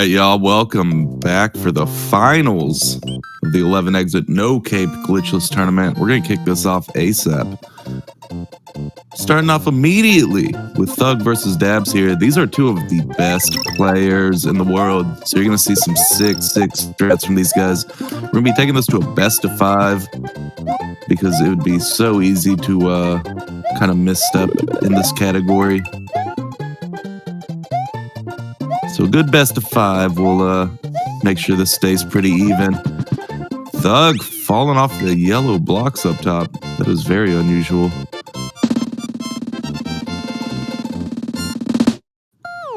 right, y'all. Welcome back for the finals of the 11 exit no cape glitchless tournament. We're going to kick this off ASAP. Starting off immediately with Thug versus Dabz here. These are two of the best players in the world. So you're going to see some sick strats from these guys. We're going to be taking this to a best of 5 because it would be so easy to kind of misstep in this category. So a good best of 5 will make sure this stays pretty even. Thug falling off the yellow blocks up top. That is very unusual.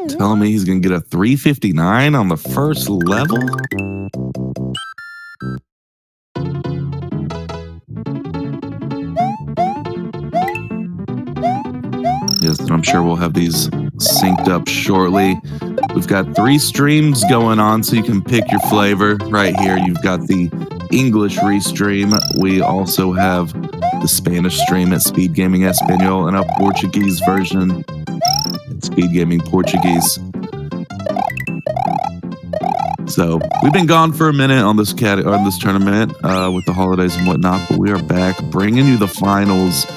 Telling me he's going to get a 359 on the first level? Yes, and I'm sure we'll have these synced up shortly. We've got 3 streams going on, so you can pick your flavor. Right here, you've got the English Restream. We also have the Spanish stream at Speed Gaming Espanol and a Portuguese version at Speed Gaming Portuguese. So we've been gone for a minute on this tournament with the holidays and whatnot, but we are back bringing you the finals.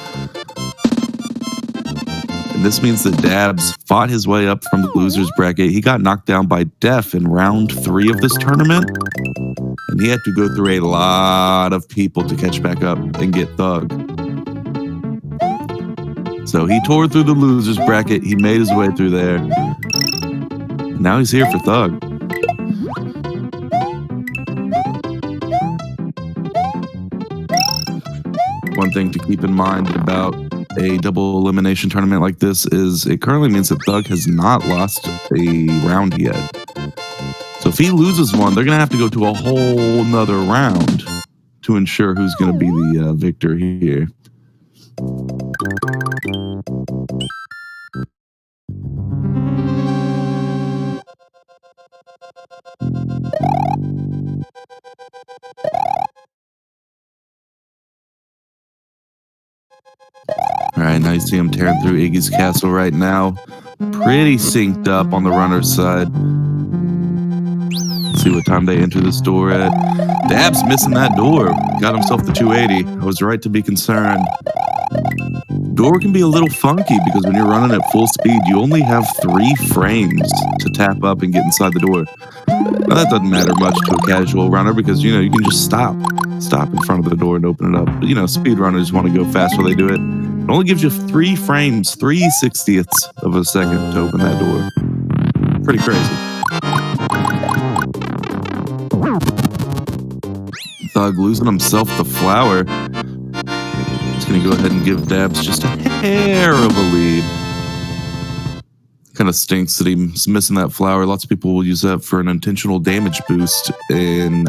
And this means that Dabz fought his way up from the losers bracket. He got knocked down by Def in round 3 of this tournament, and he had to go through a lot of people to catch back up and get Thug. So he tore through the losers bracket. He made his way through there. And now he's here for Thug. One thing to keep in mind about a double elimination tournament like this is it currently means that Thug has not lost a round yet. So if he loses one, they're going to have to go to a whole nother round to ensure who's going to be the victor here. All right, now you see him tearing through Iggy's castle right now. Pretty synced up on the runner's side. Let's see what time they enter this door at. Dabz missing that door. Got himself the 280. I was right to be concerned. Door can be a little funky because when you're running at full speed, you only have 3 frames to tap up and get inside the door. Now that doesn't matter much to a casual runner because, you know, you can just stop in front of the door and open it up. But, you know, speed runners want to go fast while they do it. It only gives you 3 frames, 3/60ths of a second to open that door. Pretty crazy. Thug losing himself the flower. He's going to go ahead and give Dabz just a hair of a lead. Kind of stinks that he's missing that flower. Lots of people will use that for an intentional damage boost in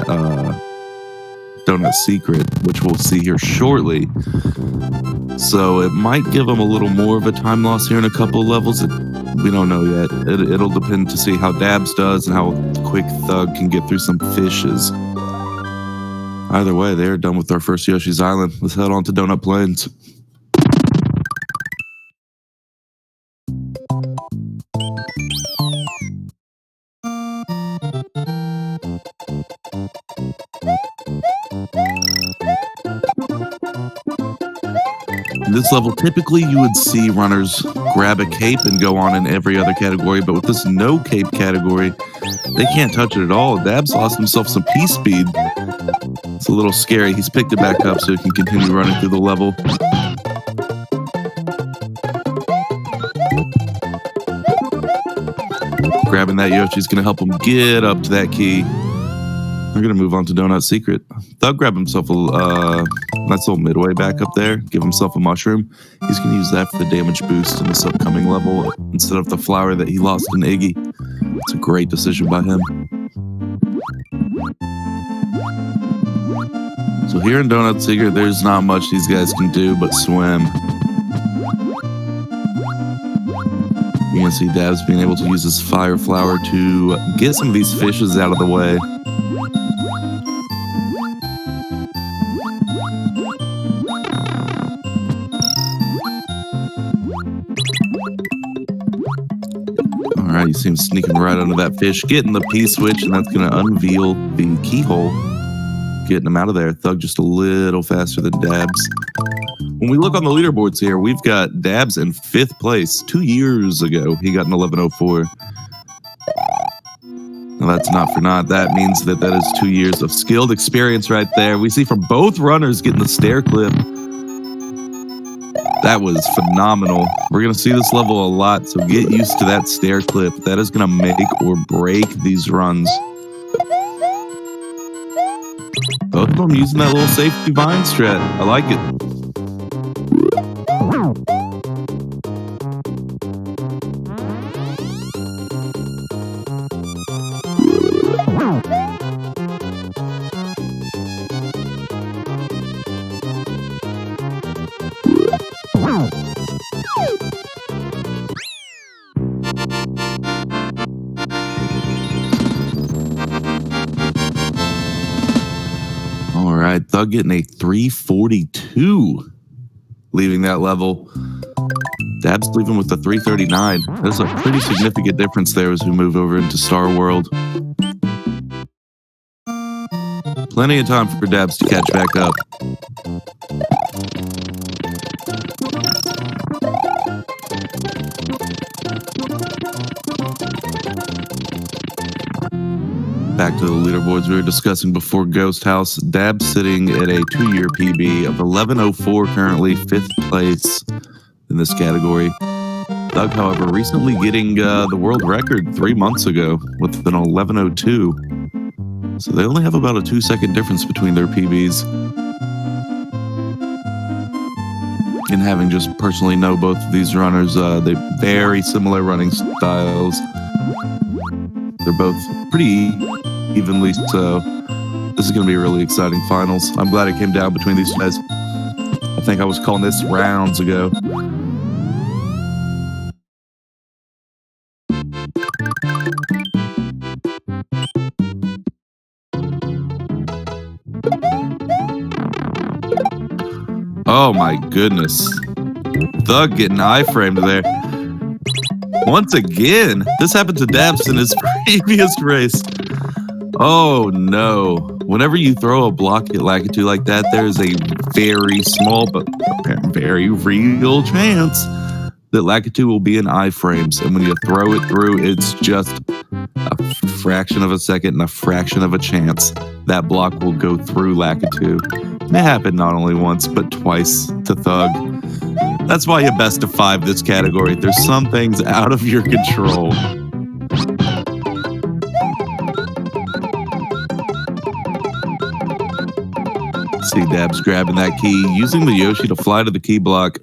Donut Secret, which we'll see here shortly. So it might give him a little more of a time loss here in a couple of levels. We don't know yet. It'll depend to see how Dabz does and how quick Thug can get through some fishes. Either way, they're done with our first Yoshi's Island. Let's head on to Donut Plains. In this level, typically you would see runners grab a cape and go on in every other category, but with this no cape category, they can't touch it at all. Dabz lost himself some P-speed. It's a little scary. He's picked it back up so he can continue running through the level. Grabbing that Yoshi's going to help him get up to that key. We're going to move on to Donut Secret. Thug grabbed himself a nice little midway back up there. Give himself a mushroom. He's going to use that for the damage boost in this upcoming level instead of the flower that he lost in Iggy. It's a great decision by him. So here in Donut Secret, there's not much these guys can do but swim. You can see Dabz being able to use his fire flower to get some of these fishes out of the way. You see him sneaking right under that fish, getting the P-switch, and that's going to unveil the keyhole, getting him out of there. Thug just a little faster than Dabz. When we look on the leaderboards here, we've got Dabz in 5th place. 2 years ago, he got an 11:04. Now, that's not for naught. That means that is 2 years of skilled experience right there. We see from both runners getting the stair clip. That was phenomenal. We're going to see this level a lot, so get used to that stair clip. That is going to make or break these runs. Both of them using that little safety vine strat. I like it. All right, Thug getting a 342, leaving that level. Dabz leaving with a 339. That's a pretty significant difference there as we move over into Star World. Plenty of time for Dabz to catch back up. Back to the leaderboards we were discussing before Ghost House. Dabz sitting at a 2-year PB of 11:04 currently, 5th place in this category. Thug, however, recently getting the world record 3 months ago with an 11:02. So they only have about a 2-second difference between their PBs. And having just personally know both of these runners, they very similar running styles. They're both pretty evenly, so this is going to be a really exciting finals. I'm glad it came down between these guys. I think I was calling this rounds ago. Oh my goodness. Thug getting iframed there. Once again, this happened to Dabz in his previous race. Oh no. Whenever you throw a block at Lakitu like that, there's a very small but very real chance that Lakitu will be in iframes. And when you throw it through, it's just a fraction of a second and a fraction of a chance that block will go through Lakitu. And it happened not only once, but twice to Thug. That's why you best of 5 this category. There's some things out of your control. See Dabz grabbing that key, using the Yoshi to fly to the key block.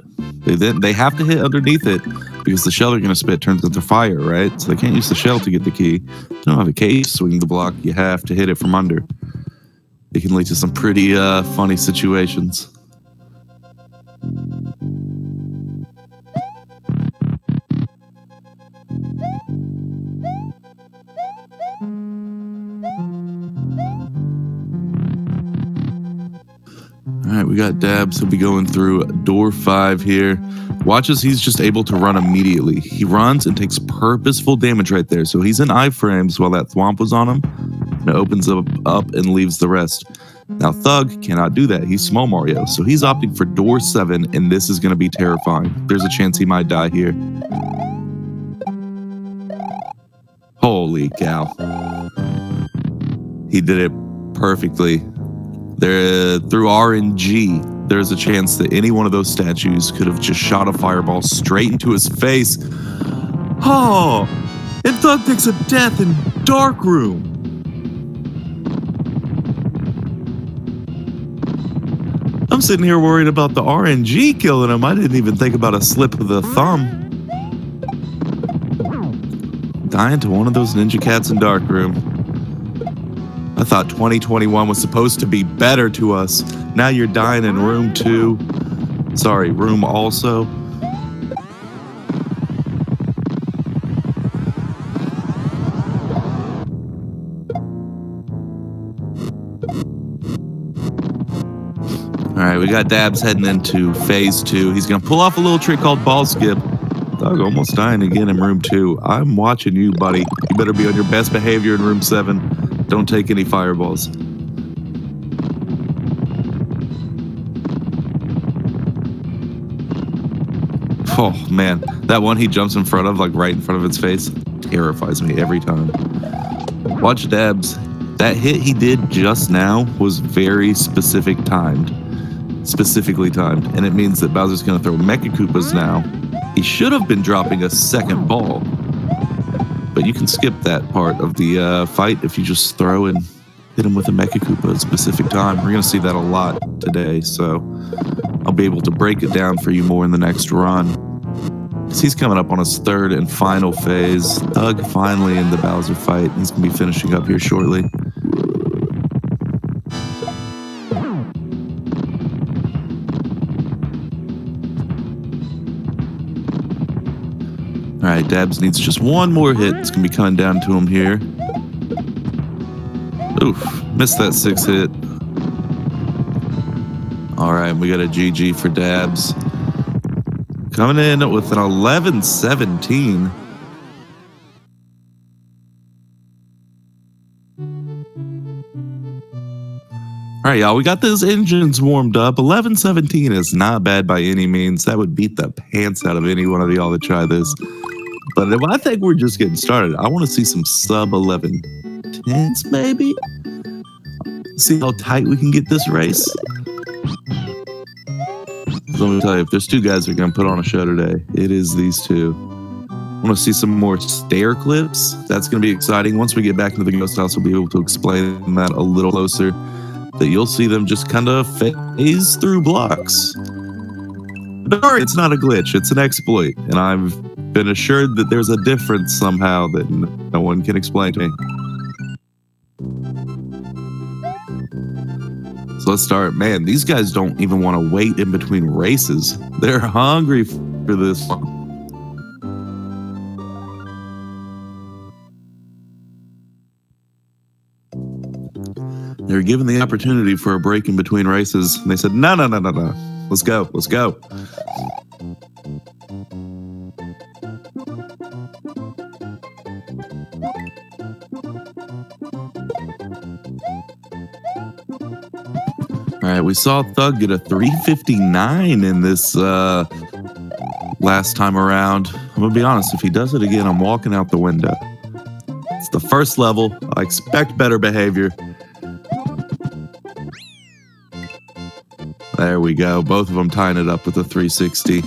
They have to hit underneath it because the shell they're going to spit turns into fire, right? So they can't use the shell to get the key. You don't have a case swinging the block. You have to hit it from under. It can lead to some pretty funny situations. All right, we got Dabz. He'll be going through door 5 here. Watch as he's just able to run immediately. He runs and takes purposeful damage right there. So he's in iframes while that thwomp was on him. And it opens up and leaves the rest. Now Thug cannot do that. He's Small Mario. So he's opting for door 7, and this is going to be terrifying. There's a chance he might die here. Holy cow. He did it perfectly. There, through RNG, there's a chance that any one of those statues could have just shot a fireball straight into his face. Oh, and Thug takes a death in Dark Room. I'm sitting here worried about the RNG killing him. I didn't even think about a slip of the thumb. Dying to one of those ninja cats in Dark Room. I thought 2021 was supposed to be better to us. Now you're dying in room 2. Sorry, room also. All right, we got Dabz heading into phase 2. He's going to pull off a little trick called ball skip. Thug almost dying again in room 2. I'm watching you, buddy. You better be on your best behavior in room 7. Don't take any fireballs. Oh, man. That one he jumps in front of, like right in front of its face, terrifies me every time. Watch Dabz. That hit he did just now was very specifically timed. And it means that Bowser's going to throw Mecha Koopas now. He should have been dropping a second ball. But you can skip that part of the fight if you just throw and hit him with a Mecha Koopa at a specific time. We're going to see that a lot today, so I'll be able to break it down for you more in the next run. He's coming up on his third and final phase. Thug finally in the Bowser fight. He's going to be finishing up here shortly. All right, Dabz needs just one more hit. It's going to be coming down to him here. Oof, missed that 6 hit. All right, we got a GG for Dabz. Coming in with an 11-17. All right, y'all, we got those engines warmed up. 11-17 is not bad by any means. That would beat the pants out of any one of y'all that try this. But I think we're just getting started. I want to see some sub-11 10s, maybe? See how tight we can get this race. Let me tell you, if there's 2 guys that are going to put on a show today, it is these 2. I want to see some more stair clips. That's going to be exciting. Once we get back into the ghost house, we'll be able to explain that a little closer. That you'll see them just kind of phase through blocks. Don't worry, it's not a glitch. It's an exploit. And I've been assured that there's a difference somehow that no one can explain to me. So let's start. Man, these guys don't even want to wait in between races. They're hungry for this one. They were given the opportunity for a break in between races, and they said, no. Let's go. All right, we saw Thug get a 359 in this last time around. I'm going to be honest, if he does it again, I'm walking out the window. It's the first level. I expect better behavior. There we go. Both of them tying it up with a 360.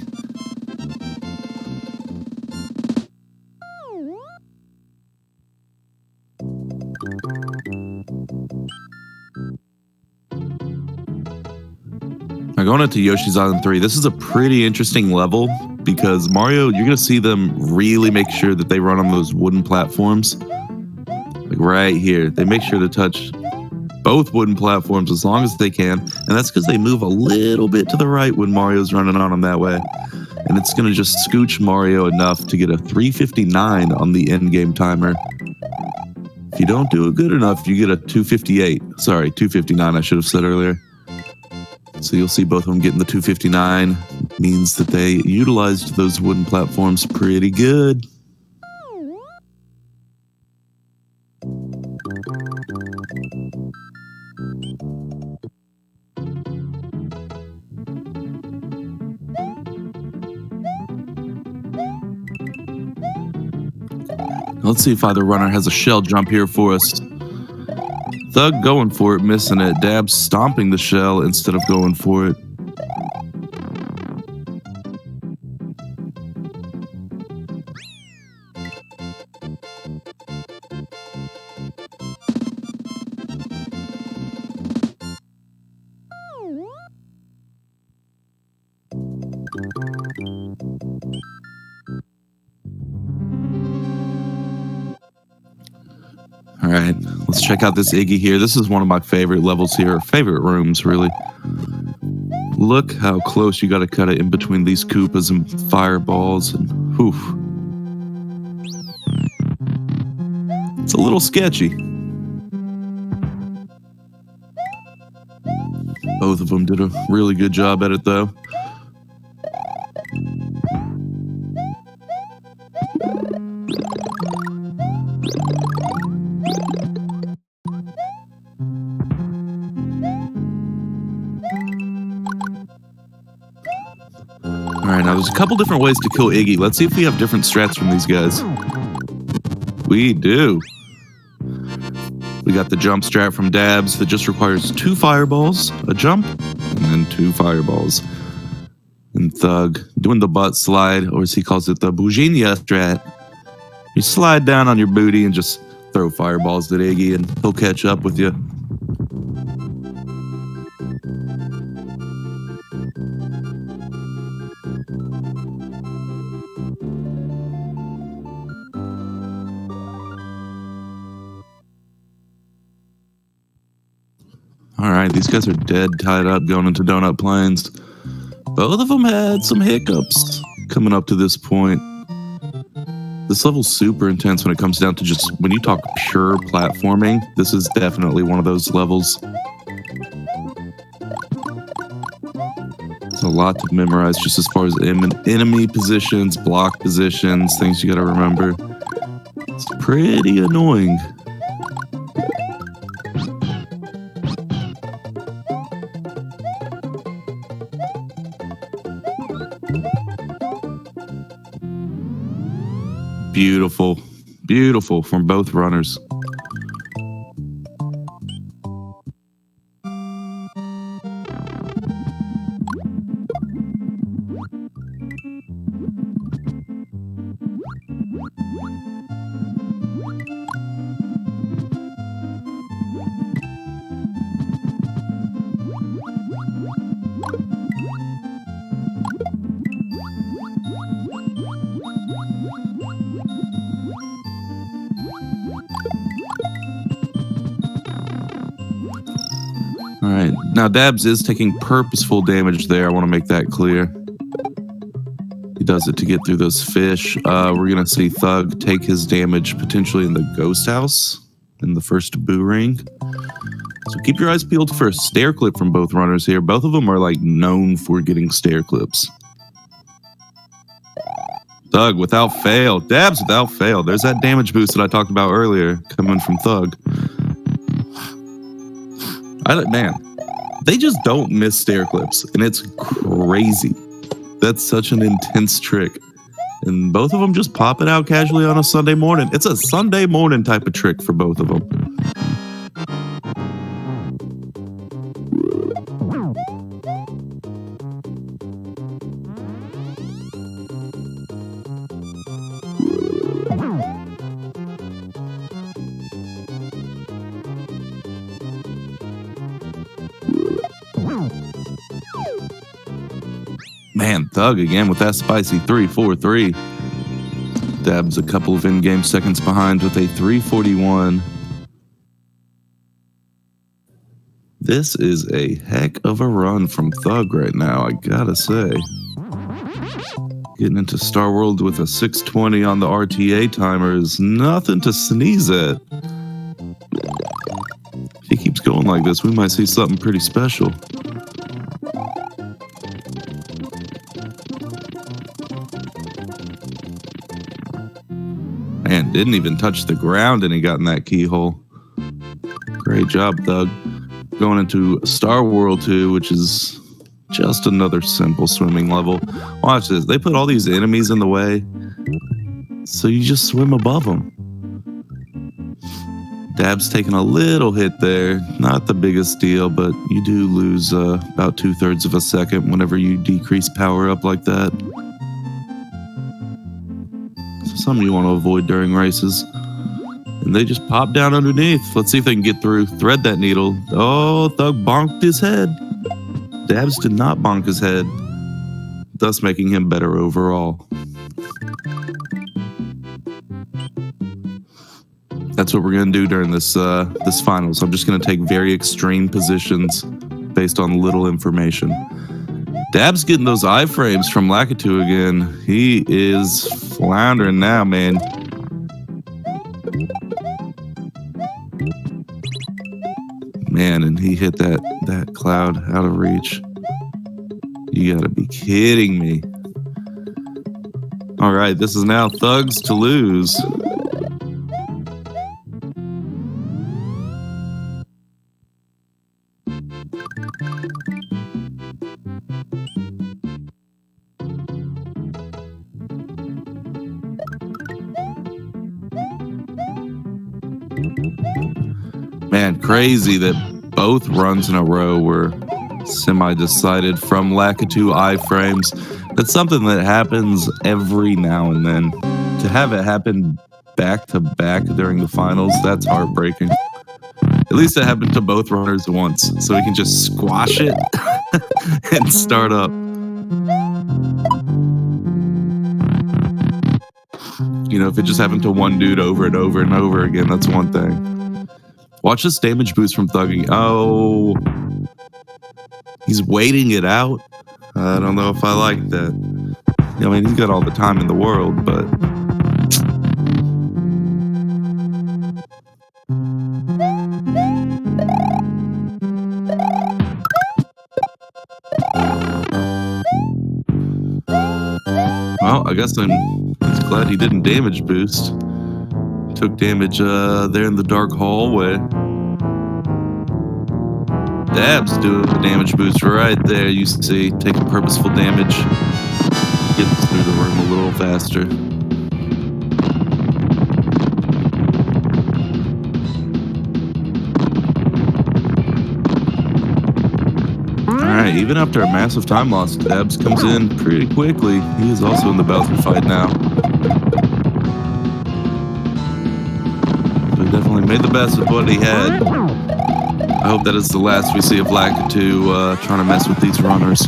Now going into Yoshi's Island 3, this is a pretty interesting level because Mario, you're going to see them really make sure that they run on those wooden platforms. Like right here. They make sure to touch both wooden platforms as long as they can, and that's because they move a little bit to the right when Mario's running on them that way, and it's going to just scooch Mario enough to get a 359 on the end game timer. If you don't do it good enough, you get a 258. Sorry, 259 I should have said earlier. So you'll see both of them getting the 259. Means that they utilized those wooden platforms pretty good. Let's see if either runner has a shell jump here for us. Thug going for it, missing it. Dabz stomping the shell instead of going for it. All right, let's check out this Iggy here. This is one of my favorite levels here, favorite rooms, really. Look how close you got to cut it in between these Koopas and fireballs, and whew. It's a little sketchy. Both of them did a really good job at it, though. Alright, now there's a couple different ways to kill Iggy. Let's see if we have different strats from these guys. We do. We got the jump strat from Dabz that just requires 2 fireballs, a jump, and then 2 fireballs. And Thug doing the butt slide, or as he calls it, the Bujinha strat. You slide down on your booty and just throw fireballs at Iggy and he'll catch up with you. Alright, these guys are dead tied up going into Donut Plains. Both of them had some hiccups coming up to this point. This level's super intense when it comes down to just, when you talk pure platforming, this is definitely one of those levels. It's a lot to memorize just as far as enemy positions, block positions, things you gotta remember. It's pretty annoying. Beautiful, beautiful from both runners. Alright, now Dabz is taking purposeful damage there. I want to make that clear. He does it to get through those fish. We're going to see Thug take his damage potentially in the ghost house in the first boo ring. So keep your eyes peeled for a stair clip from both runners here. Both of them are like known for getting stair clips. Thug without fail. Dabz without fail. There's that damage boost that I talked about earlier coming from Thug. Man, they just don't miss stair clips, and it's crazy. That's such an intense trick. And both of them just pop it out casually on a Sunday morning. It's a Sunday morning type of trick for both of them. Man, Thug again with that spicy 3-4-3. Dabz a couple of in-game seconds behind with a 341. This is a heck of a run from Thug right now, I gotta say. Getting into Star World with a 620 on the RTA timer is nothing to sneeze at. If he keeps going like this, we might see something pretty special. Man, didn't even touch the ground and he got in that keyhole. Great job, Thug. Going into Star World 2, which is just another simple swimming level. Watch this. They put all these enemies in the way, so you just swim above them. Dabz taking a little hit there. Not the biggest deal, but you do lose about 2/3 of a second whenever you decrease power up like that. Something you want to avoid during races. And they just pop down underneath. Let's see if they can get through. Thread that needle. Oh, Thug bonked his head. Dabz did not bonk his head, thus making him better overall. That's what we're going to do during this finals. I'm just going to take very extreme positions based on little information. Dabz getting those iframes from Lakitu again. He is floundering now, man. Man, and he hit that cloud out of reach. You gotta be kidding me. All right, this is now Thugs to lose. Man, crazy that both runs in a row were semi-decided from Lakitu iframes. That's something that happens every now and then. To have it happen back-to-back during the finals, that's heartbreaking. At least it happened to both runners at once, so we can just squash it and start up. You know, if it just happened to one dude over and over and over again, that's one thing. Watch this damage boost from Thuggy. Oh, he's waiting it out. I don't know if I like that. I mean, he's got all the time in the world, but... Well, I guess he's glad he didn't damage boost. Took damage there in the dark hallway. Dabz doing the damage boost right there, you see, taking purposeful damage. Gets through the room a little faster. Alright, even after a massive time loss, Dabz comes in pretty quickly. He is also in the Bowser fight now. So he definitely made the best of what he had. I hope that is the last we see of Lakitu trying to mess with these runners.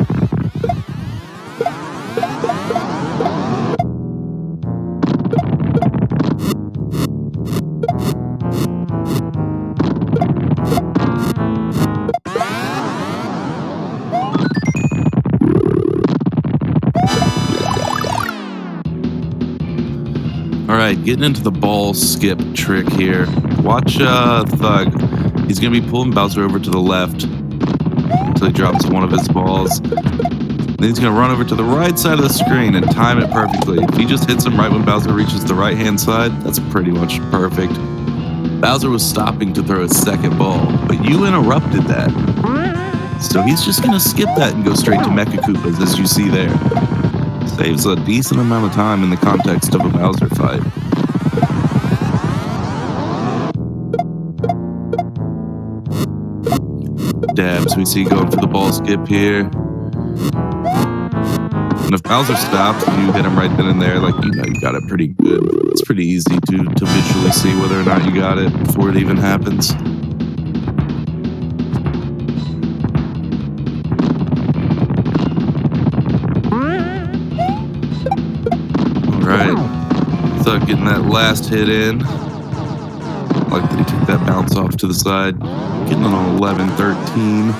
Alright, getting into the ball skip trick here. Watch Thug. He's going to be pulling Bowser over to the left until he drops one of his balls. Then he's going to run over to the right side of the screen and time it perfectly. If he just hits him right when Bowser reaches the right-hand side, that's pretty much perfect. Bowser was stopping to throw his second ball, but you interrupted that. So he's just going to skip that and go straight to Mecha Koopas, as you see there. Saves a decent amount of time in the context of a Bowser fight. Dabz, we see going for the ball skip here. And if Bowser stops and you hit him right then and there, like, you know, you got it pretty good. It's pretty easy to visually see whether or not you got it before it even happens. Alright. Thug getting that last hit in. I like that he took that bounce off to the side. Getting on 11-13.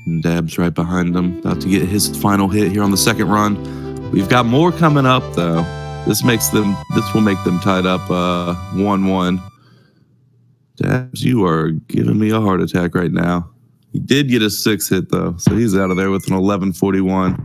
And Dabz right behind him, about to get his final hit here on the second run. We've got more coming up though. This will make them tied up 1-1. Dabz, you are giving me a heart attack right now. He did get a 6 hit though, so he's out of there with an 11-41.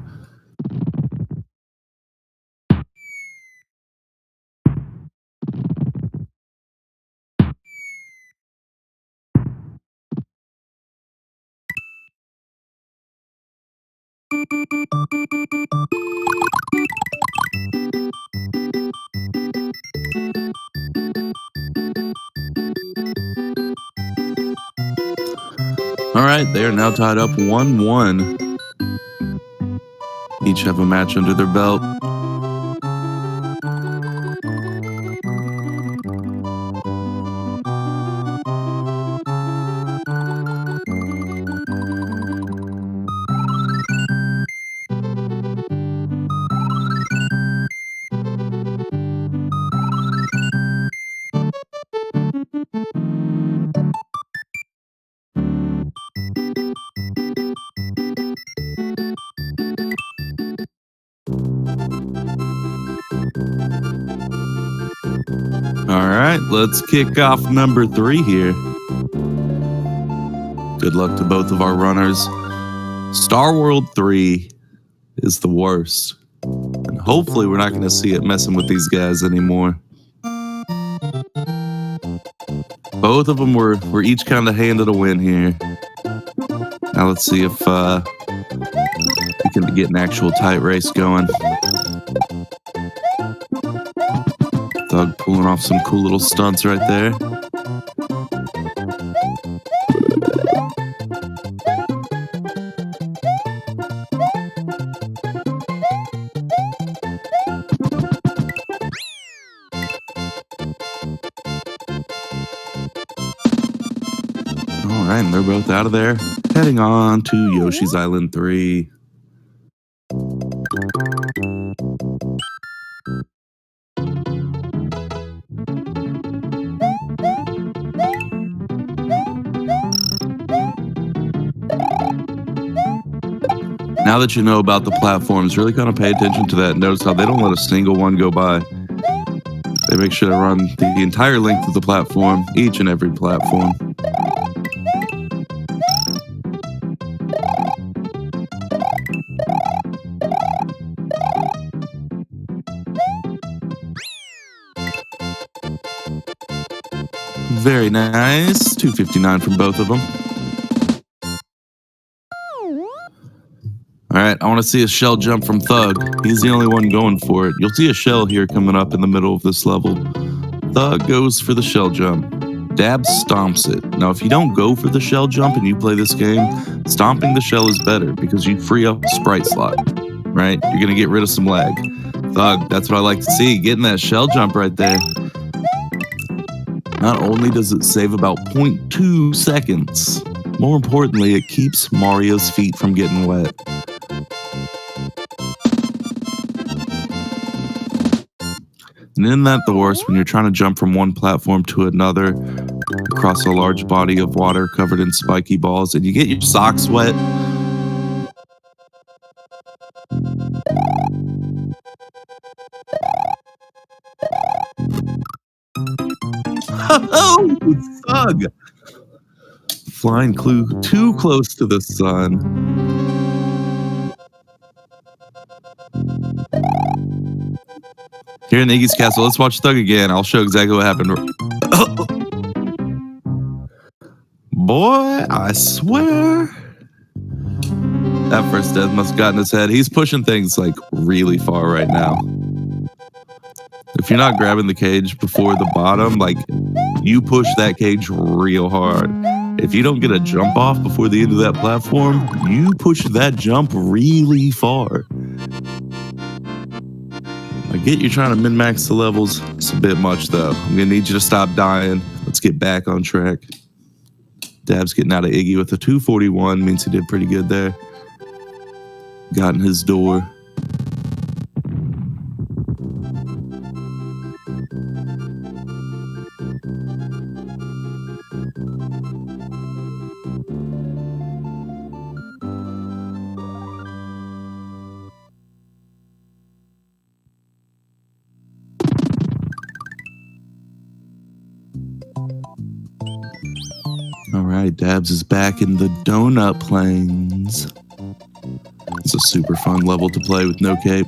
All right, they are now tied up 1-1. Each have a match under their belt. All right, let's kick off number 3 here. Good luck to both of our runners. Star World 3 is the worst. And hopefully we're not going to see it messing with these guys anymore. Both of them were each kind of handed a win here. Now let's see if we can get an actual tight race going. Thug pulling off some cool little stunts right there. Alright, and they're both out of there. Heading on to Yoshi's Island 3. Now that you know about the platforms, really kind of pay attention to that. Notice how they don't let a single one go by. They make sure to run the entire length of the platform, each and every platform. Very nice. 259 from both of them. Alright, I want to see a shell jump from Thug. He's the only one going for it. You'll see a shell here coming up in the middle of this level. Thug goes for the shell jump. Dabz stomps it. Now, if you don't go for the shell jump and you play this game, stomping the shell is better because you free up the sprite slot, right? You're going to get rid of some lag. Thug, that's what I like to see, getting that shell jump right there. Not only does it save about 0.2 seconds, more importantly, it keeps Mario's feet from getting wet. And isn't that the worst when you're trying to jump from one platform to another across a large body of water covered in spiky balls and you get your socks wet? Oh, Thug! Flying too close to the sun. Here in Iggy's castle, let's watch Thug again. I'll show exactly what happened. Boy, I swear. That first death must have gotten his head. He's pushing things like really far right now. If you're not grabbing the cage before the bottom, like you push that cage real hard. If you don't get a jump off before the end of that platform, you push that jump really far. I get you trying to min-max the levels. It's a bit much, though. I'm going to need you to stop dying. Let's get back on track. Dabz getting out of Iggy with a 241. Means he did pretty good there. Got in his door. Alright, Dabz is back in the Donut Plains. It's a super fun level to play with no cape.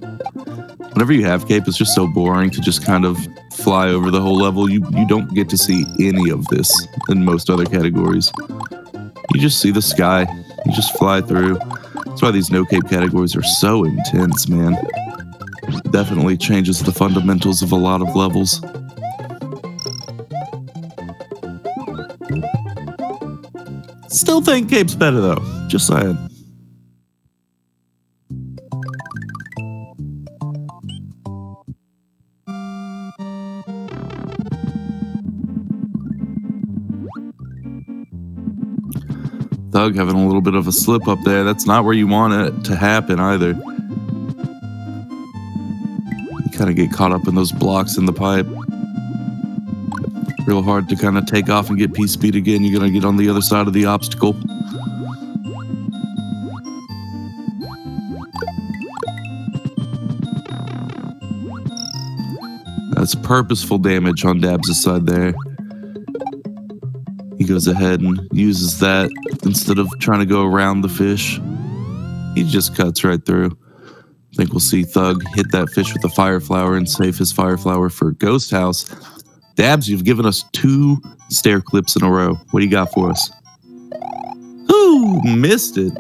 Whenever you have cape, it's just so boring to just kind of fly over the whole level. You don't get to see any of this in most other categories. You just see the sky. You just fly through. That's why these no cape categories are so intense, man. Definitely changes the fundamentals of a lot of levels. Still think cape's better though. Just saying. Thug having a little bit of a slip up there. That's not where you want it to happen either. You kind of get caught up in those blocks in the pipe. Real hard to kind of take off and get P-speed again. You're going to get on the other side of the obstacle. That's purposeful damage on Dabz' side there. He goes ahead and uses that instead of trying to go around the fish. He just cuts right through. I think we'll see Thug hit that fish with a fire flower and save his fire flower for Ghost House. Dabz, you've given us 2 stair clips in a row. What do you got for us? Ooh! Ooh, missed it.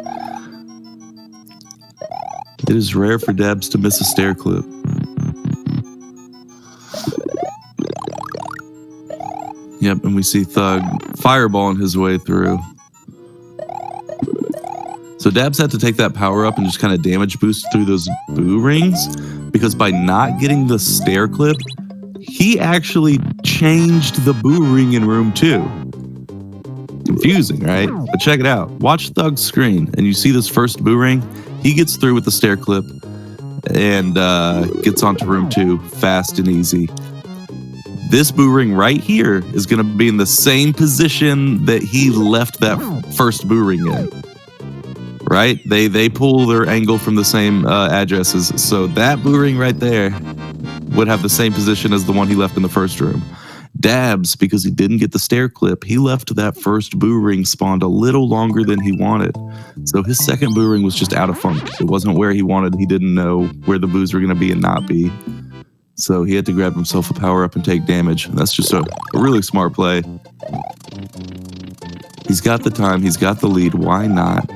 It is rare for Dabz to miss a stair clip. Yep, and we see Thug fireballing his way through. So Dabz had to take that power up and just kind of damage boost through those boo rings, because by not getting the stair clip, he actually changed the boo ring in room 2. Confusing, right? But check it out. Watch Thug's screen, and you see this first boo ring. He gets through with the stair clip and gets onto room 2 fast and easy. This boo ring right here is going to be in the same position that he left that first boo ring in. Right? They pull their angle from the same addresses. So that boo ring right there would have the same position as the one he left in the first room. Dabz, because he didn't get the stair clip, he left that first boo ring spawned a little longer than he wanted. So his second boo ring was just out of funk. It wasn't where he wanted. He didn't know where the boos were going to be and not be. So he had to grab himself a power up and take damage. That's just a really smart play. He's got the time. He's got the lead. Why not?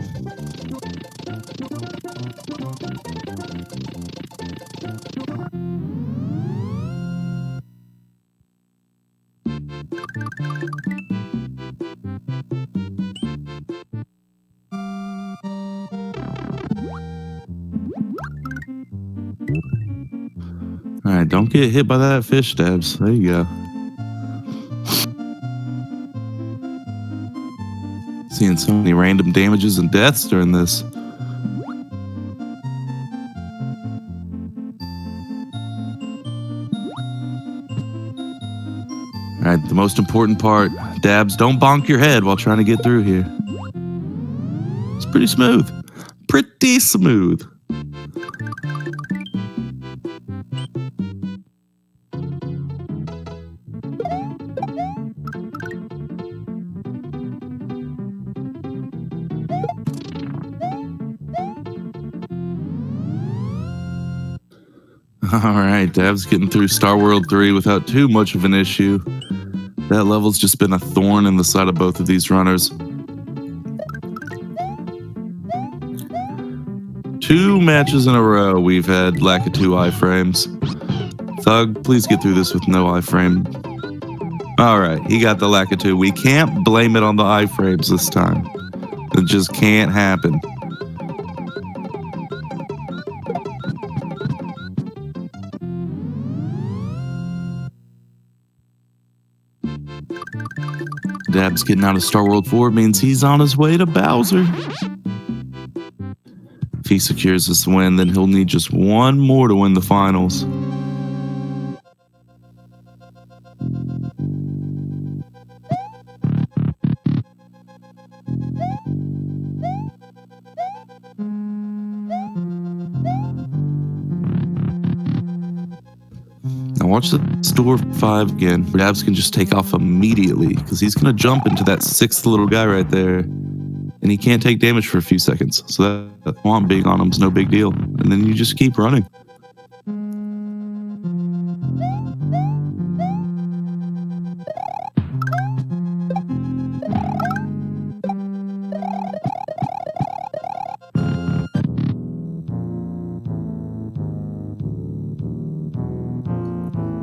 All right, don't get hit by that fish, Dabz. There you go. Seeing so many random damages and deaths during this. All right, the most important part, Dabz, don't bonk your head while trying to get through here. It's pretty smooth. Pretty smooth. All right, Dabz getting through Star World 3 without too much of an issue. That level's just been a thorn in the side of both of these runners. 2 matches in a row we've had lack of 2 iframes. Thug, please get through this with no iframe. All right, he got the lack of 2. We can't blame it on the iframes this time. It just can't happen. Dabz getting out of Star World 4 means he's on his way to Bowser. If he secures this win, then he'll need just one more to win the finals. Now watch the door 5 again. Dabz can just take off immediately because he's going to jump into that 6th little guy right there. And he can't take damage for a few seconds. So that swamp being on him is no big deal. And then you just keep running.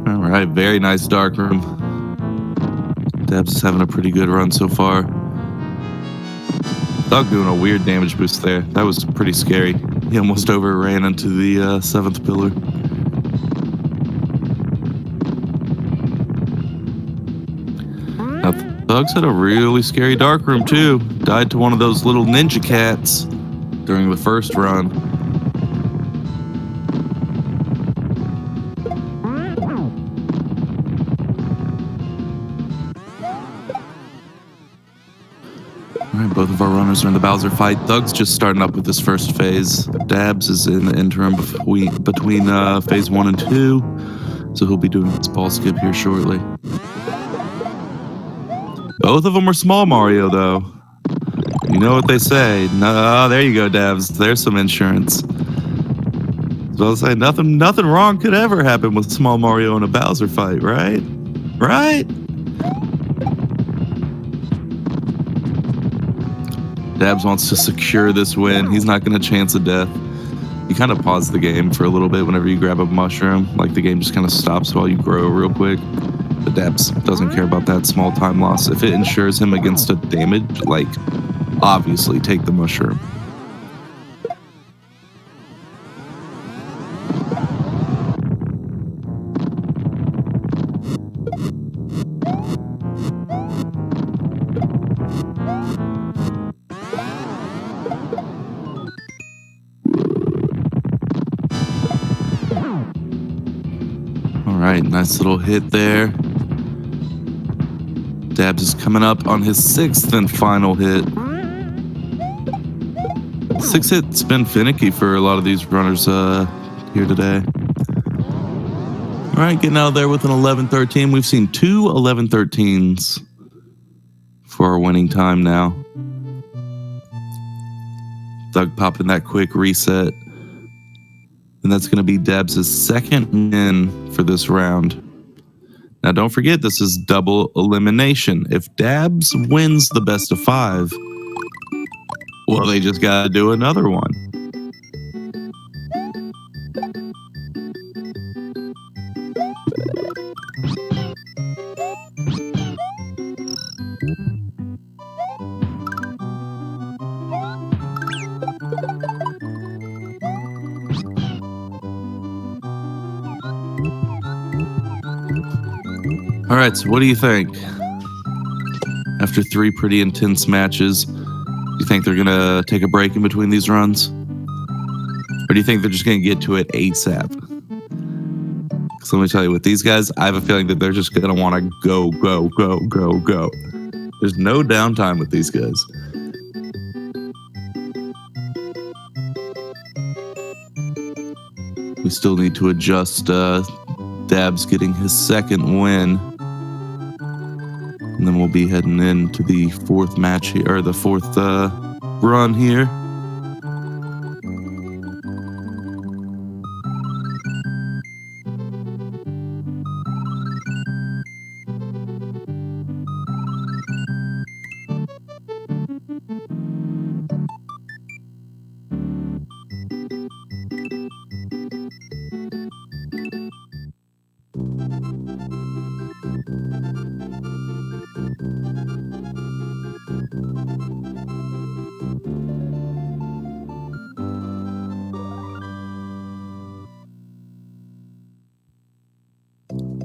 All right, very nice dark room. Dabz is having a pretty good run so far. Thug doing a weird damage boost there. That was pretty scary. He almost overran into the 7th pillar. Now, Thug's had a really scary dark room too. Died to one of those little ninja cats during the first run. Alright, both of our runners are in the Bowser fight. Thug's just starting up with this first phase. Dabz is in the interim between phase 1 and 2. So he'll be doing his ball skip here shortly. Both of them are small Mario, though. You know what they say. No, there you go, Dabz. There's some insurance. So I'll say nothing wrong could ever happen with small Mario in a Bowser fight, right? Right? Dabz wants to secure this win. He's not going to chance a death. You kind of pause the game for a little bit whenever you grab a mushroom. Like the game just kind of stops while you grow real quick. But Dabz doesn't care about that small time loss. If it ensures him against a damage, like, obviously take the mushroom. All right, nice little hit there. Dabz is coming up on his 6th and final hit. 6 hits been finicky for a lot of these runners here today. All right, getting out of there with an 11-13. We've seen 2 11-13s for our winning time now. Thug popping that quick reset. And that's going to be Dabz' second win for this round. Now, don't forget, this is double elimination. If Dabz wins the best of 5, well, they just got to do another one. All right, so what do you think? After 3 pretty intense matches, do you think they're going to take a break in between these runs? Or do you think they're just going to get to it ASAP? Because let me tell you, with these guys, I have a feeling that they're just going to want to go, go, go, go, go. There's no downtime with these guys. We still need to adjust Dabz getting his 2nd win. And then we'll be heading into the 4th match here, or the 4th run here.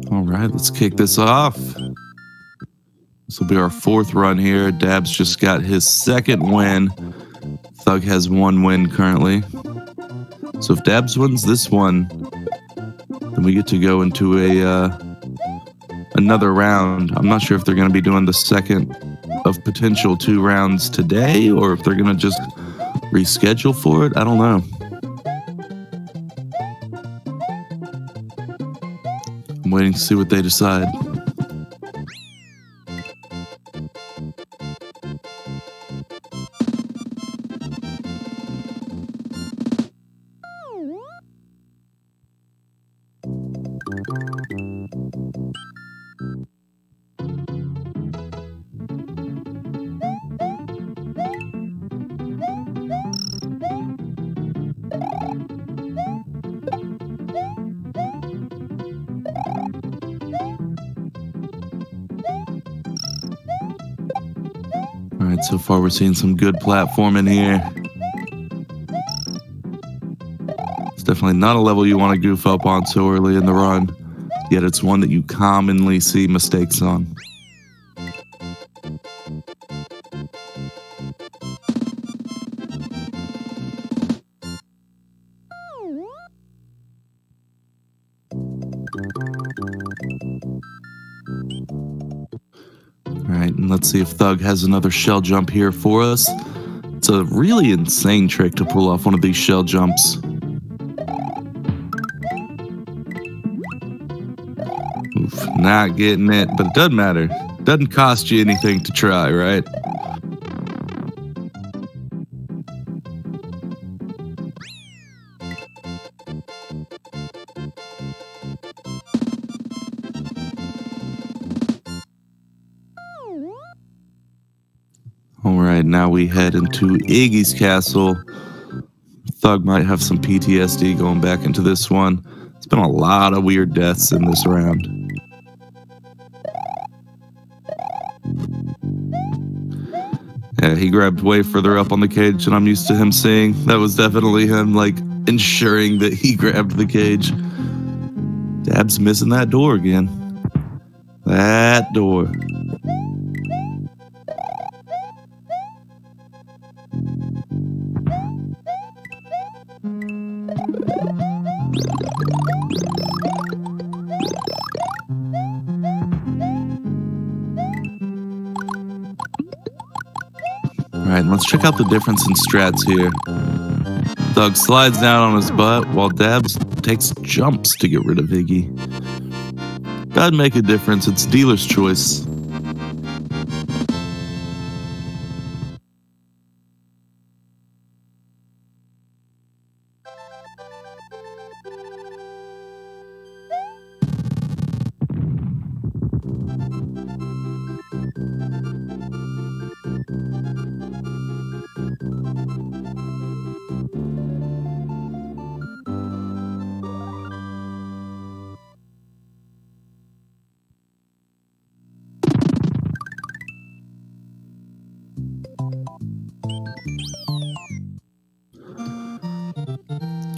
All right, let's kick this off. This will be our 4th run here. Dabz just got his 2nd win. Thug has 1 win currently. So if Dabz wins this one, then we get to go into another round. I'm not sure if they're going to be doing the 2nd of potential 2 rounds today, or if they're going to just reschedule for it. I don't know. I'm waiting to see what they decide. All right, so far we're seeing some good platforming here. It's definitely not a level you want to goof up on so early in the run, yet it's one that you commonly see mistakes on. All right, and let's see if Thug has another shell jump here for us. It's a really insane trick to pull off one of these shell jumps. Oof, not getting it, but it doesn't matter. Doesn't cost you anything to try, right? All right, now we head into Iggy's castle. Thug might have some PTSD going back into this one. It's been a lot of weird deaths in this round. Yeah, he grabbed way further up on the cage than I'm used to him seeing. That was definitely him, like, ensuring that he grabbed the cage. Dabz missing that door again. That door. Alright, let's check out the difference in strats here. Thug slides down on his butt while Dabz takes jumps to get rid of Iggy. Gotta make a difference, it's dealer's choice.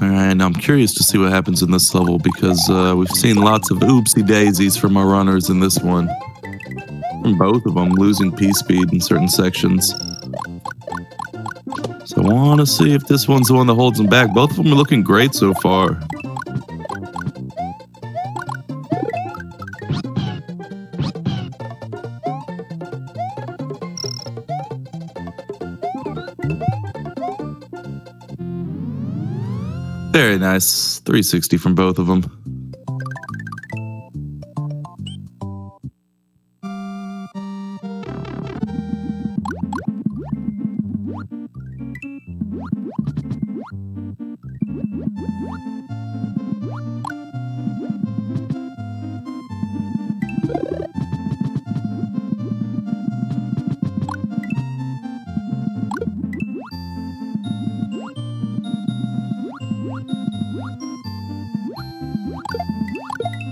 Alright, now I'm curious to see what happens in this level because we've seen lots of oopsie daisies from our runners in this one. From both of them losing P-speed in certain sections. So I want to see if this one's the one that holds them back. Both of them are looking great so far. Very nice. 360 from both of them.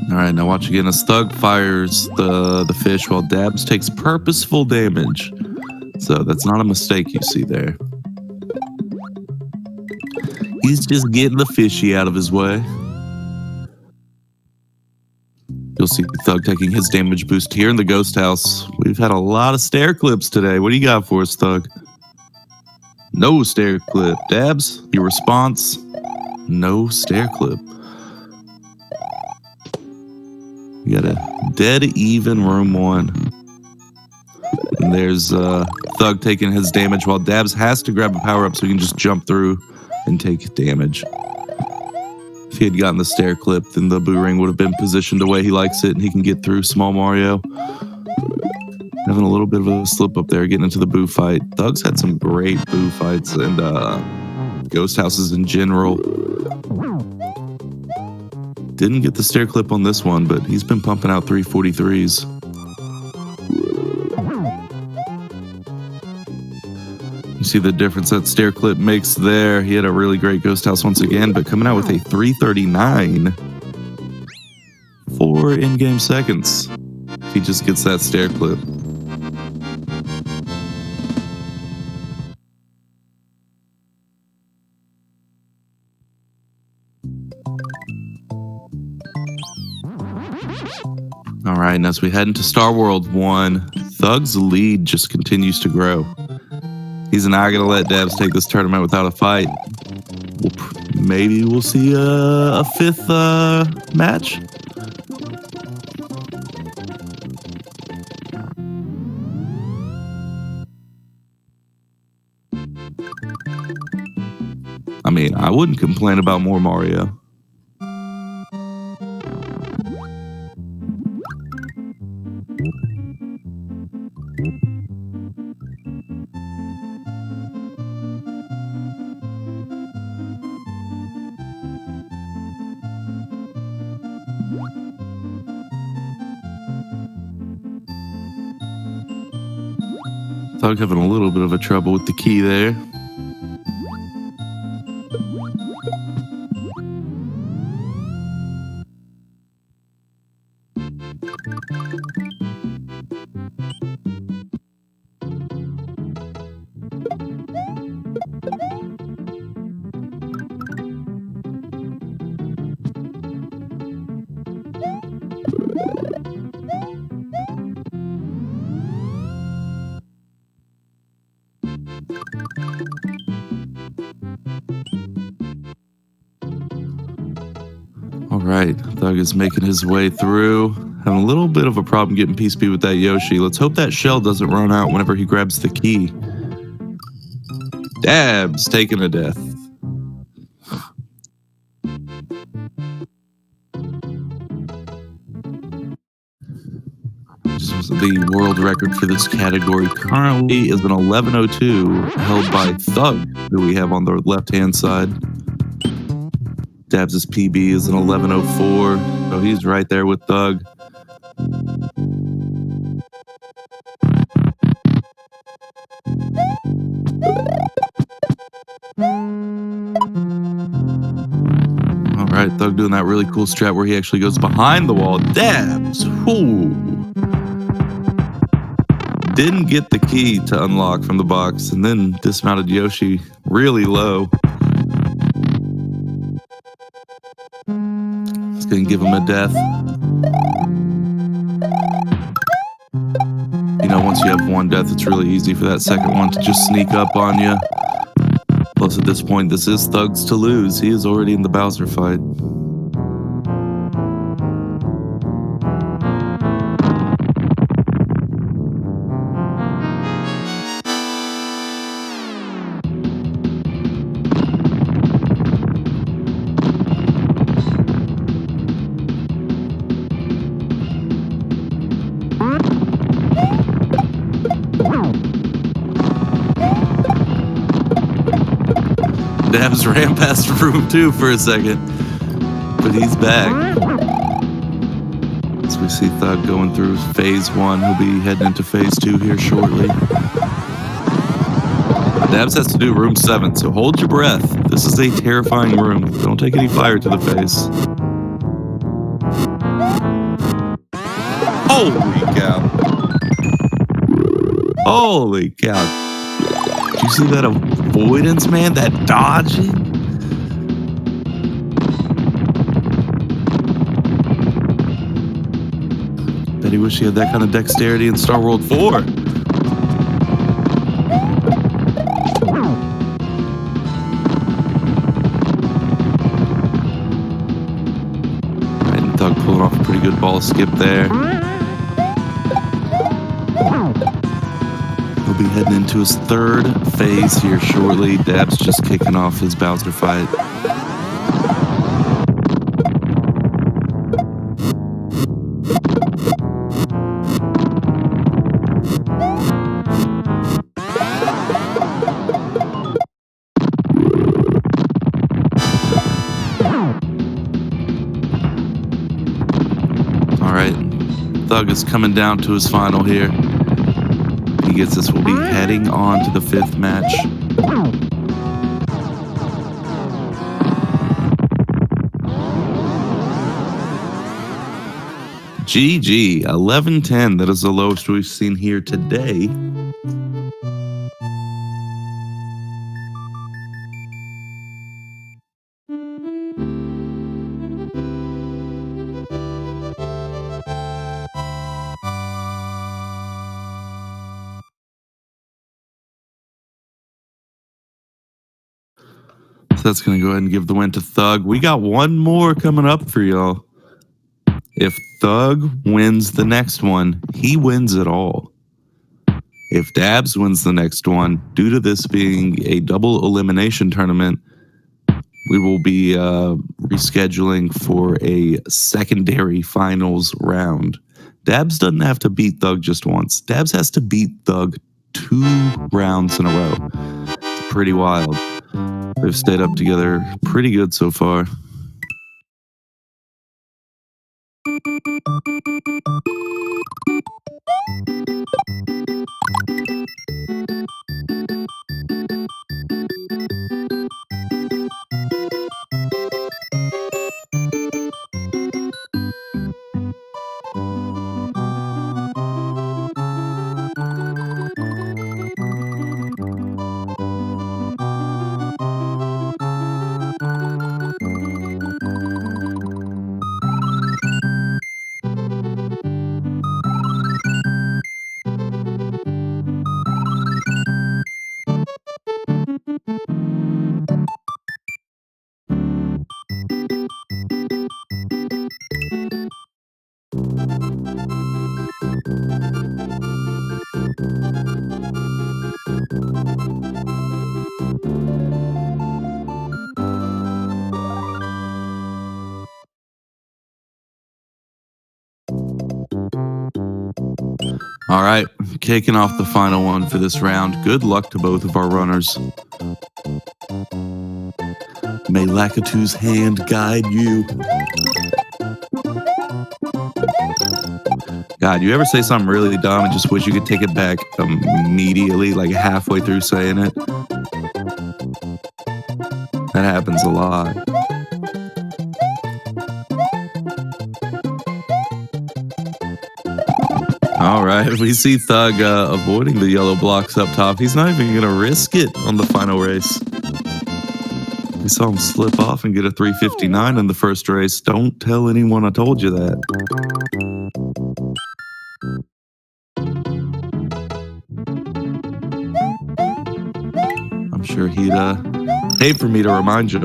Alright, now watch again as Thug fires the fish while Dabz takes purposeful damage. So that's not a mistake you see there. He's just getting the fishy out of his way. You'll see Thug taking his damage boost here in the ghost house. We've had a lot of stair clips today. What do you got for us, Thug? No stair clip. Dabz, your response? No stair clip. You got a dead even room one. And there's Thug taking his damage while Dabz has to grab a power up so he can just jump through and take damage. If he had gotten the stair clip, then the boo ring would have been positioned the way he likes it and he can get through Small Mario. Having a little bit of a slip up there, getting into the boo fight. Thug's had some great boo fights and ghost houses in general. Didn't get the stair clip on this one, but he's been pumping out 343s. You see the difference that stair clip makes there. He had a really great ghost house once again, but coming out with a 339 for in-game seconds. If he just gets that stair clip. All right, and as we head into Star World 1, Thug's lead just continues to grow. He's not going to let Dabz take this tournament without a fight. Maybe we'll see a fifth match. I mean, I wouldn't complain about more Mario. Thug having a little bit of a trouble with the key there. All right, Thug is making his way through. Having a little bit of a problem getting PSP with that Yoshi. Let's hope that shell doesn't run out whenever he grabs the key. Dabz taking a death. The world record for this category currently is an 11:02, held by Thug, who we have on the left-hand side. Dabs' PB is an 11:04, so he's right there with Thug. All right, Thug doing that really cool strat where he actually goes behind the wall. Dabz, ooh. Didn't get the key to unlock from the box, and then dismounted Yoshi really low. It's gonna give him a death. You know, once you have one death, it's really easy for that second one to just sneak up on you. Plus, at this point, this is Thug's to lose. He is already in the Bowser fight. Dabz ran past room 2 for a second, but he's back. As we see Thug going through phase 1, he'll be heading into phase 2 here shortly. Dabz has to do room 7, so hold your breath. This is a terrifying room. Don't take any fire to the face. Holy cow. Holy cow. Did you see that avoidance, man? That dodging? Bet he wish he had that kind of dexterity in Star World 4. Right, and Thug pulling off a pretty good ball skip there. He'll be heading into his 3rd phase here shortly. Dabz just kicking off his Bowser fight. All right, Thug is coming down to his final here. He gets this, we'll be heading on to the 5th match. GG, 11:10. That is the lowest we've seen here today. So that's going to go ahead and give the win to Thug. We got one more coming up for y'all. If Thug wins the next one, he wins it all. If Dabz wins the next one, due to this being a double elimination tournament, we will be rescheduling for a secondary finals round. Dabz doesn't have to beat Thug just once. Dabz has to beat Thug 2 rounds in a row. It's pretty wild. They've stayed up together pretty good so far. All right, kicking off the final one for this round. Good luck to both of our runners. May Lakitu's hand guide you. God, you ever say something really dumb and just wish you could take it back immediately, like halfway through saying it? That happens a lot. All right, we see Thug avoiding the yellow blocks up top. He's not even going to risk it on the final race. We saw him slip off and get a 3:59 in the first race. Don't tell anyone I told you that. I'm sure he'd hate for me to remind you.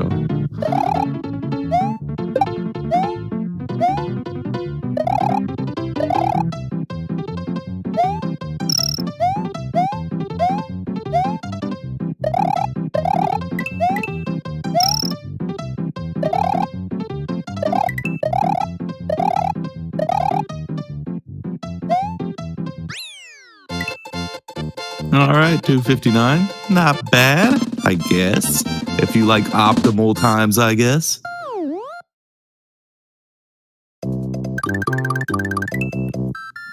All right, 2:59. Not bad, I guess. If you like optimal times, I guess. All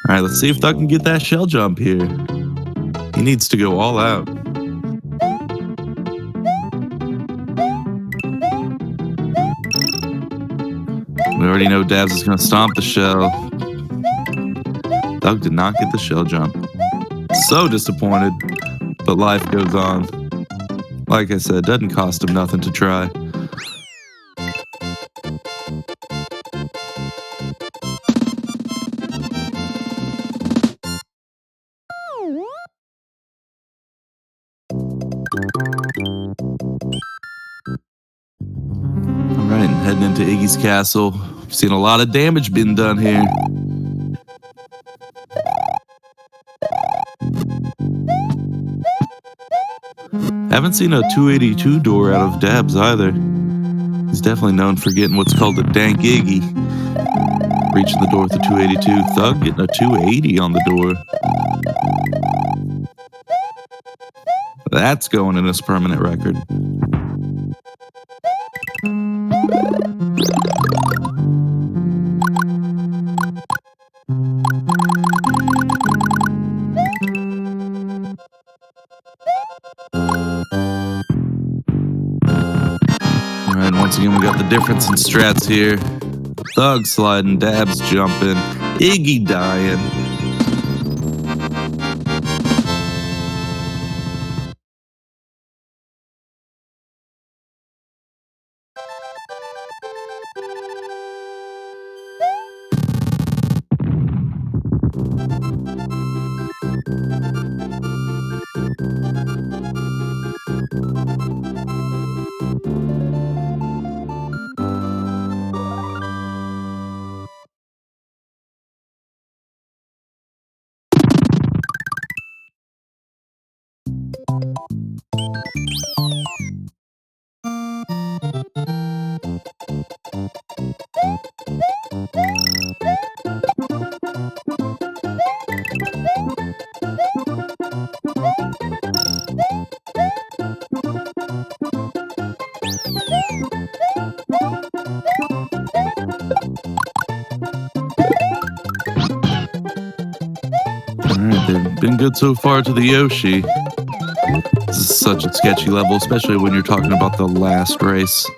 right, let's see if Thug can get that shell jump here. He needs to go all out. We already know Dabz is going to stomp the shell. Thug did not get the shell jump. So disappointed, but life goes on. Like I said, doesn't cost him nothing to try. Alright, heading into Iggy's castle. We've seen a lot of damage being done here. Haven't seen a 282 door out of Dabz either. He's definitely known for getting what's called a dank Iggy. Reaching the door with a 282. Thug getting a 280 on the door. That's going in his permanent record. Alright, once again we got the difference in strats here. Thug sliding, Dabz jumping, Iggy dying. Alright, they've been good so far to the Yoshi. This is such a sketchy level, especially when you're talking about the last race.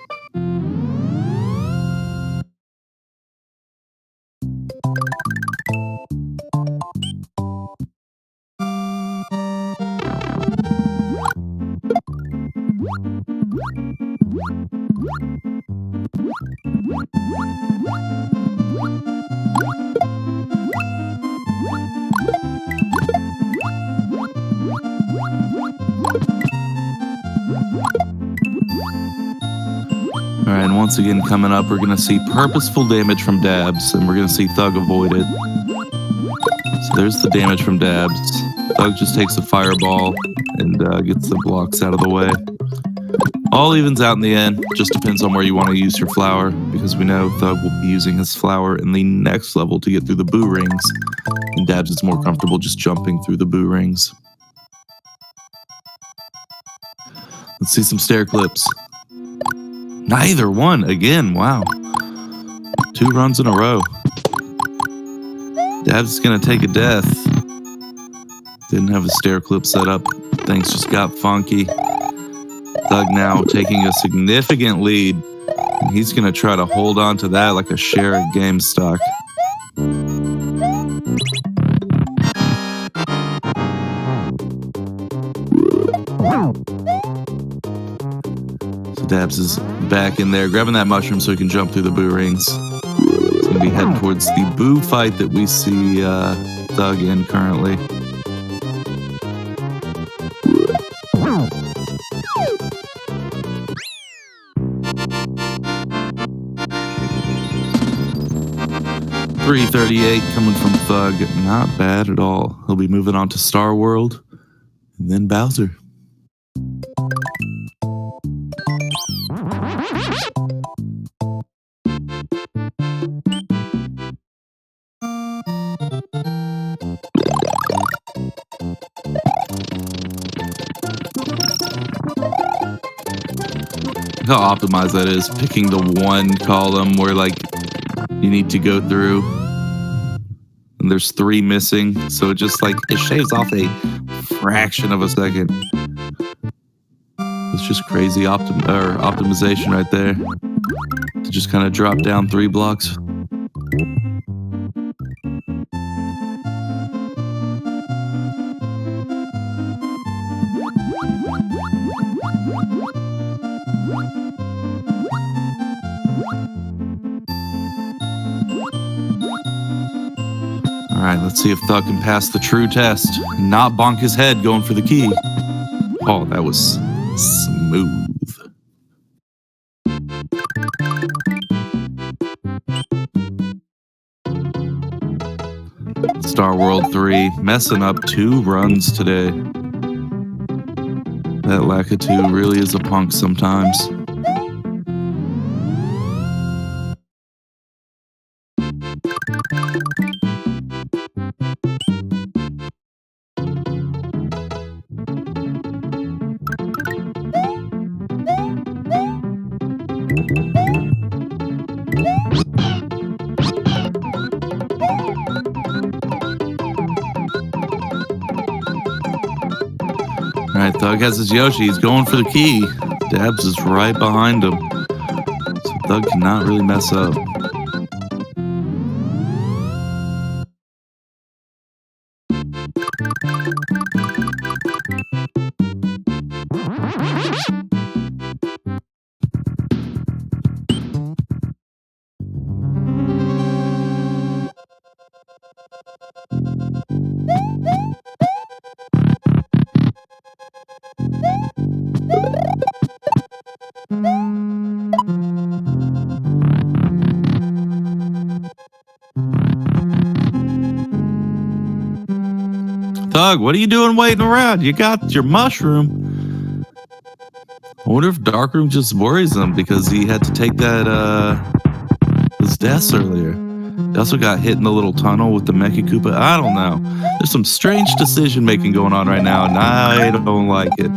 Alright, and once again coming up, we're going to see purposeful damage from Dabz, and we're going to see Thug avoid it. So there's the damage from Dabz. Thug just takes a fireball and gets the blocks out of the way. All evens out in the end. Just depends on where you want to use your flower, because we know Thug will be using his flower in the next level to get through the boo rings, and Dabz is more comfortable just jumping through the boo rings. Let's see some stair clips. Neither one again. Wow. 2 runs in a row. Dabz is going to take a death. Didn't have a stair clip set up. Things just got funky. Thug now taking a significant lead. And he's going to try to hold on to that like a share of GameStop. So Dabz is back in there, grabbing that mushroom so he can jump through the boo rings. He's going to be heading towards the boo fight that we see Thug in currently. .338 coming from Thug, not bad at all. He'll be moving on to Star World and then Bowser. How optimized that is, picking the one column where like you need to go through and there's 3 missing, so it just like it shaves off a fraction of a second. It's just crazy optimization right there to just kind of drop down 3 blocks. All right, let's see if Thug can pass the true test and not bonk his head going for the key. Oh, that was smooth. Star World 3, messing up 2 runs today. That lack of 2 really is a punk sometimes. Alright, Thug has his Yoshi. He's going for the key. Dabz is right behind him. So Thug cannot really mess up. Thug, what are you doing waiting around? You got your mushroom. I wonder if Darkroom just worries him because he had to take that his deaths earlier. He also got hit in the little tunnel with the Mecha Koopa. I don't know. There's some strange decision making going on right now, and I don't like it.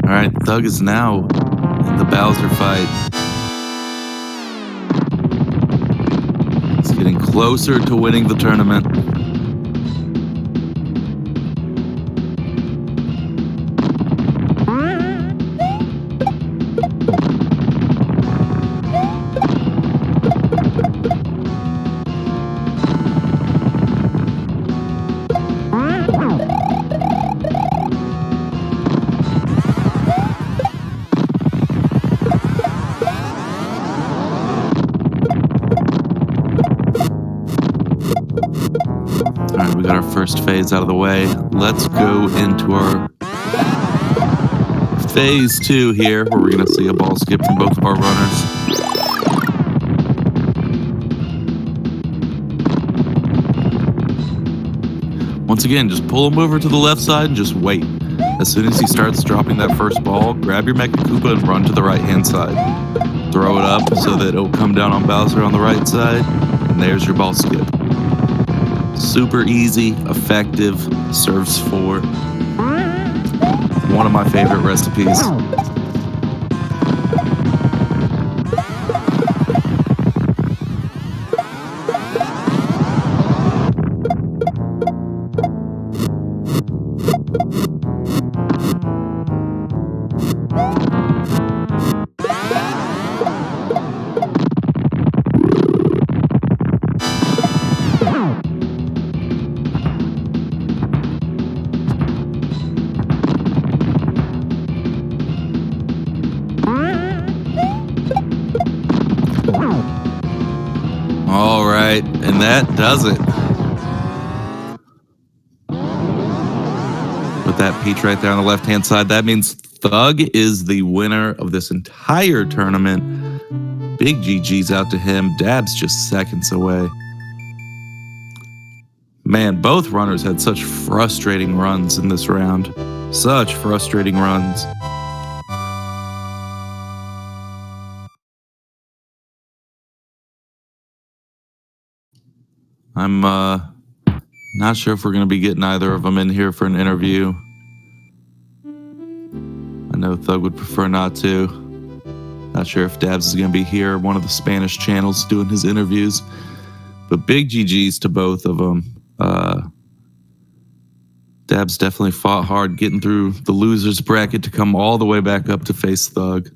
Alright, Thug is now in the Bowser fight. He's getting closer to winning the tournament. Alright, we got our first phase out of the way. Let's go into our phase 2 here, where we're going to see a ball skip from both of our runners. Once again, just pull him over to the left side and just wait. As soon as he starts dropping that first ball, grab your Mecha Koopa and run to the right-hand side. Throw it up so that it'll come down on Bowser on the right side, and there's your ball skip. Super easy, effective, serves 4. One of my favorite recipes. All right, and that does it. With that peach right there on the left-hand side, that means Thug is the winner of this entire tournament. Big GG's out to him. Dabz just seconds away. Man, both runners had such frustrating runs in this round. Such frustrating runs. I'm not sure if we're going to be getting either of them in here for an interview. I know Thug would prefer not to. Not sure if Dabz is going to be here, one of the Spanish channels doing his interviews. But big GG's to both of them. Dabz definitely fought hard getting through the losers bracket to come all the way back up to face Thug.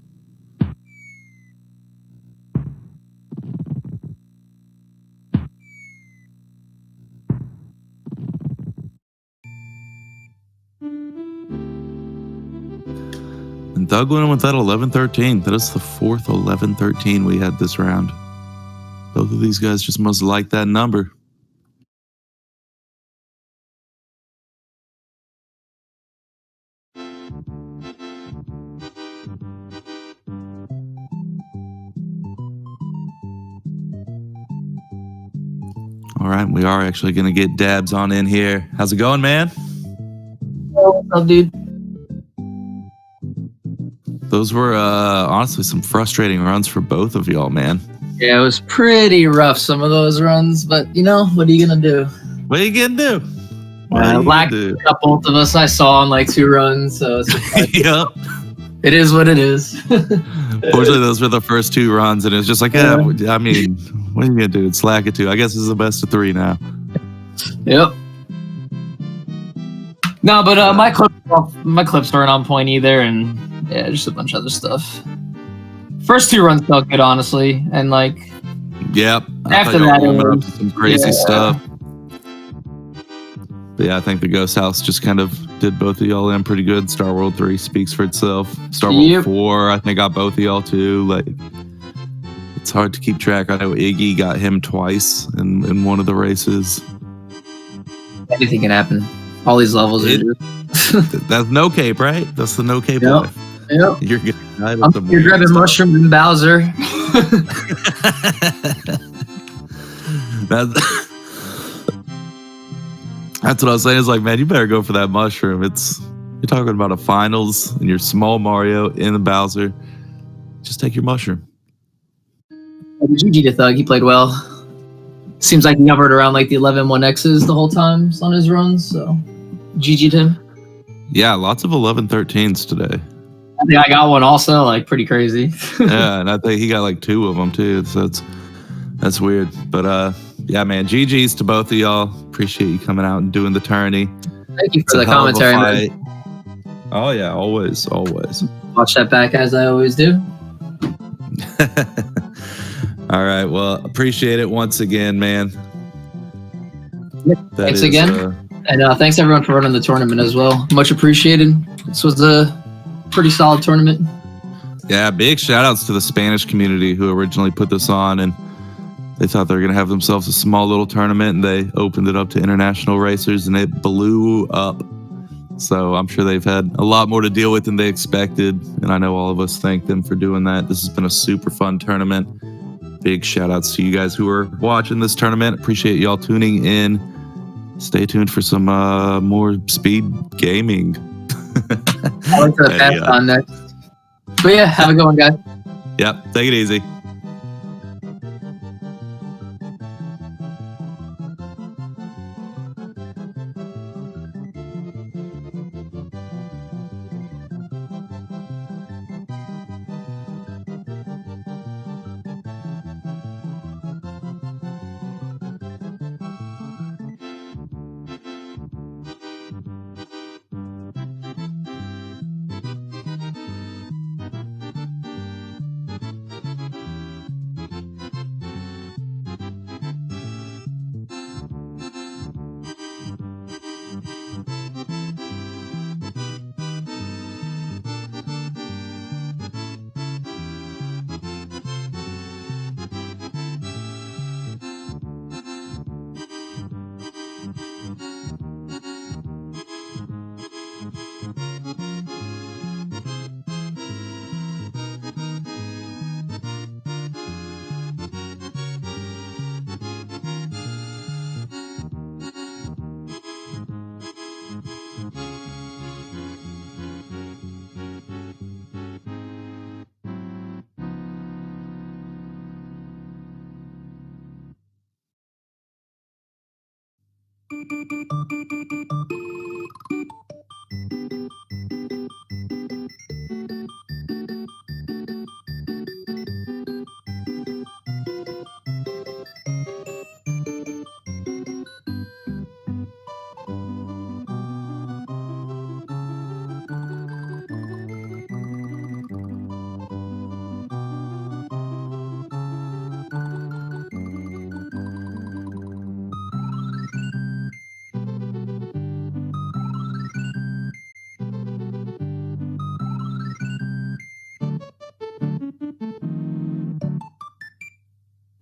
And Thug went in with that 11-13. That is the 4th 11-13 we had this round. Both of these guys just must like that number. All right, we are actually going to get Dabz on in here. How's it going, man? What's up, dude? Those were honestly some frustrating runs for both of y'all, man. Yeah, it was pretty rough, some of those runs, but you know, what are you gonna do? What are you gonna do? Got both of us I saw in like 2 runs, so it's Yep. It is what it is. Fortunately, those were the first 2 runs, and it's just like, yeah, I mean, what are you gonna do? Slack it to. I guess this is the best of 3 now. Yep. No, but my clips weren't on point either, and yeah, just a bunch of other stuff. First 2 runs felt good, honestly, and like, yep. After that, it up to some crazy stuff. But yeah, I think the Ghost House just kind of did both of y'all in pretty good. Star World 3 speaks for itself. Star World 4, I think, got both of y'all too. Like, it's hard to keep track. I know Iggy got him twice in one of the races. Anything can happen. All these levels are That's no cape, right? That's the no cape life. Yep. You're good. You're grabbing mushrooms and Bowser. That's what I was saying. It's like, man, you better go for that mushroom. You're talking about a finals and your small Mario in the Bowser. Just take your mushroom. GG to Thug. He played well. Seems like he hovered around like the 11-1Xs the whole time on his runs. So GG to him. Yeah, lots of 11-13s today. I think I got one also, like pretty crazy. Yeah, and I think he got like 2 of them too. So that's weird. But yeah, man, GG's to both of y'all. Appreciate you coming out and doing the tourney. Thank you for the commentary, man. Oh yeah, always. Watch that back as I always do. All right, well, appreciate it once again, man. Thanks again. And thanks everyone for running the tournament as well. Much appreciated. This was a pretty solid tournament. Yeah, big shout outs to the Spanish community who originally put this on, and they thought they were going to have themselves a small little tournament, and they opened it up to international racers, and it blew up. So I'm sure they've had a lot more to deal with than they expected, and I know all of us thank them for doing that. This has been a super fun tournament. Big shout outs to you guys who are watching this tournament. Appreciate y'all tuning in. Stay tuned for some more speed gaming. I'll wait for the Hey, fast on next. But yeah, have a good one, guys. Yep, take it easy.